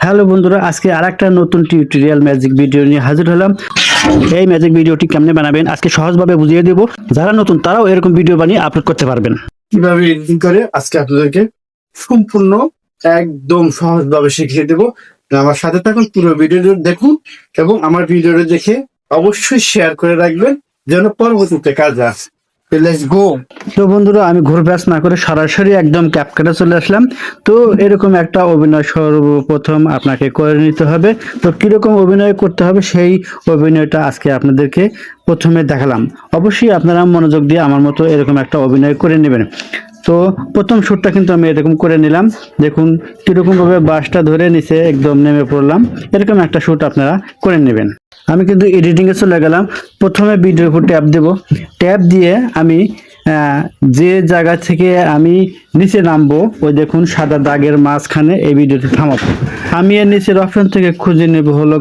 Hello বন্ধুরা, আজকে আরেকটা নতুন টিউটোরিয়াল ম্যাজিক ভিডিও নিয়ে হাজির হলাম। এই ম্যাজিক ভিডিওটি কেমনে বানাবেন আজকে সহজভাবে বুঝিয়ে দেব। যারা নতুন তারাও এরকম ভিডিও বানিয়ে আপলোড করতে পারবেন। কিভাবে এডিটিং করে আজকে আপনাদেরকে সম্পূর্ণ একদম সহজভাবে শিখিয়ে দেব। আমার সাথে থাকুন, পুরো ভিডিওটি দেখুন এবং আমার ভিডিওটি দেখে অবশ্যই শেয়ার করে রাখবেন যেন পরবর্তীতে কাজে আসে। Let's go. তো বন্ধুরা, আমি ঘুরব্যাস না করে সরাসরি একদম ক্যাপকাটে চলে আসলাম। তো এরকম একটা অভিনয় সর্বপ্রথম আপনাকে করে নিতে হবে। তো কিরকম অভিনয় করতে হবে সেই অভিনয়টা আজকে আপনাদেরকে প্রথমে দেখালাম। অবশ্যই আপনারা মনোযোগ দিয়ে আমার মতো এরকম একটা অভিনয় করে নেবেন। তো প্রথম শুটটা কিন্তু আমি এরকম করে নিলাম। দেখুন কিরকম ভাবে বাসটা ধরে নিচে একদম নেমে পড়লাম। এরকম একটা শুট আপনারা করে নেবেন। আমি কিন্তু এডিটিং এ চলে গেলাম। প্রথমে ভিডিওর উপর ট্যাপ দেব। ট্যাপ দিয়ে আমি যে জায়গা থেকে আমি নিচে নামবো, ওই দেখুন সাদা দাগের মাঝখানে এই ভিডিওটি থামাবো। আমি এর নিচের অপশন থেকে খুঁজে নেব হলো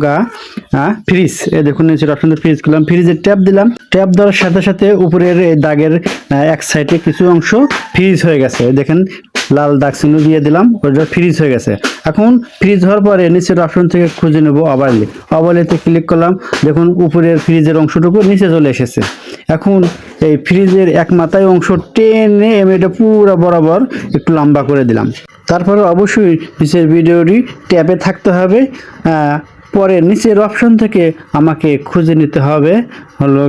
ফ্রিজ। এই দেখুন নিচের অপশনে ফ্রিজ করলাম, ফ্রিজে ট্যাপ দিলাম। ট্যাপ দেওয়ার সাথে সাথে উপরের এই দাগের এক সাইডে কিছু অংশ ফ্রিজ হয়ে গেছে। দেখেন লাল দাগ চিহ্ন দিয়ে দিলাম, ওটা ফ্রিজ হয়ে গেছে। এখন ফ্রিজ হওয়ার পরে নিচের অপশন থেকে খুঁজে নেব ওভারলে। ওভারলেতে ক্লিক করলাম, দেখুন উপরের ফ্রিজের অংশটুকু নিচে চলে এসেছে। এখন এই ফ্রিজের এক মাথায় অংশ টেনে এটা পুরো বরাবর একটু লম্বা করে দিলাম। তারপরে অবশ্যই নিচের ভিডিওটি ট্যাবে থাকতে হবে। পরে নিচের অপশন থেকে আমাকে খুঁজে নিতে হবে হলো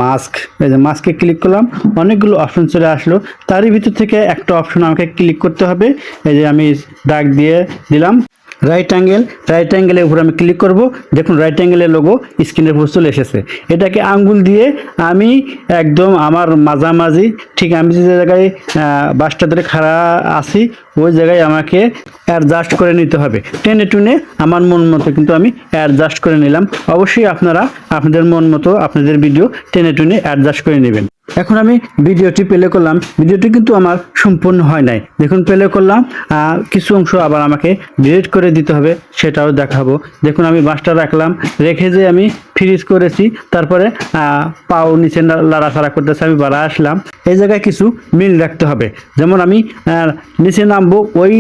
মাস্ক। এই যে মাস্কে ক্লিক করলাম, অনেকগুলো অপশন চলে আসলো। তারই ভিতর থেকে একটা অপশন আমাকে ক্লিক করতে হবে। এই যে আমি দাগ দিয়ে দিলাম রাইট অ্যাঙ্গেলের উপর আমি ক্লিক করব। দেখুন রাইট অ্যাঙ্গেলের লোগো স্ক্রিনের উপর চলে এসেছে। এটাকে আঙ্গুল দিয়ে আমি একদম আমার মাঝামাঝি, ঠিক আমি যে জায়গায় বাসটা ধরে খাড়া আছি ওই জায়গায় আমাকে অ্যাডজাস্ট করে নিতে হবে। টেনে টুনে আমার মন মতো কিন্তু আমি অ্যাডজাস্ট করে নিলাম। অবশ্যই আপনারা আপনাদের মন মতো আপনাদের ভিডিও টেনে টুনে অ্যাডজাস্ট করে নেবেন। এখন আমি ভিডিওটি প্লে করলাম। ভিডিওটি কিন্তু আমার সম্পূর্ণ হয় নাই। দেখুন প্লে করলাম, কিছু অংশ আবার আমাকে ডিলিট করে দিতে হবে, সেটাও দেখাবো। দেখুন আমি বাসটা রাখলাম, রেখে যে আমি ফ্রিজ করেছি, তারপরে পাও নিচে লাড়াছাড়া করতেছে, আমি বাড়া আসলাম। এই জায়গায় কিছু মিল রাখতে হবে। যেমন আমি নিচে নামবো ওই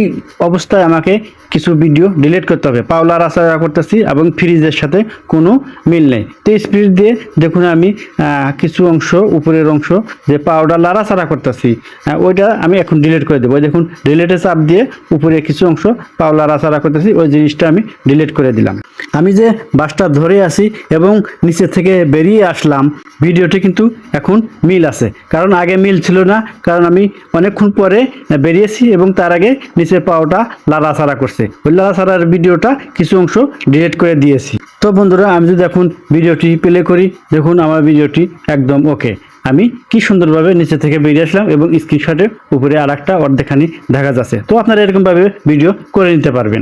অবস্থায় আমাকে কিছু ভিডিও ডিলিট করতে হবে। পাও লাড়াছাড়া করতেছি এবং ফ্রিজের সাথে কোনো মিল নেই। তো স্পিড দিয়ে দেখুন আমি কিছু অংশ, উপরের অংশ যে পাউডার লাড়াছাড়া করতেছি ওইটা আমি এখন ডিলিট করে দেবো। দেখুন ডিলিটে চাপ দিয়ে উপরে কিছু অংশ পাও লাড়াছাড়া করতেছি, ওই জিনিসটা আমি ডিলিট করে দিলাম। আমি যে বাসটা ধরে আছি এবং নিচে থেকে বেরিয়ে আসলাম, ভিডিওটি কিন্তু এখন মিল আছে। কারণ আগে মিল ছিল না, কারণ আমি অনেকক্ষণ পরে বেরিয়েছি এবং তার আগে নিচের পাওটা লাড়াছাড়া করছে। ওই লাড়াছাড়ার ভিডিওটা কিছু অংশ ডিলিট করে দিয়েছি। তো বন্ধুরা, আমি যদি এখন ভিডিওটি প্লে করি, দেখুন আমার ভিডিওটি একদম ওকে। আমি কি সুন্দরভাবে নিচে থেকে বেরিয়ে আসলাম এবং স্ক্রিনশটে উপরে আর একটা অর্ধেকখানি দেখা যাচ্ছে। তো আপনারা এরকমভাবে ভিডিও করে নিতে পারবেন।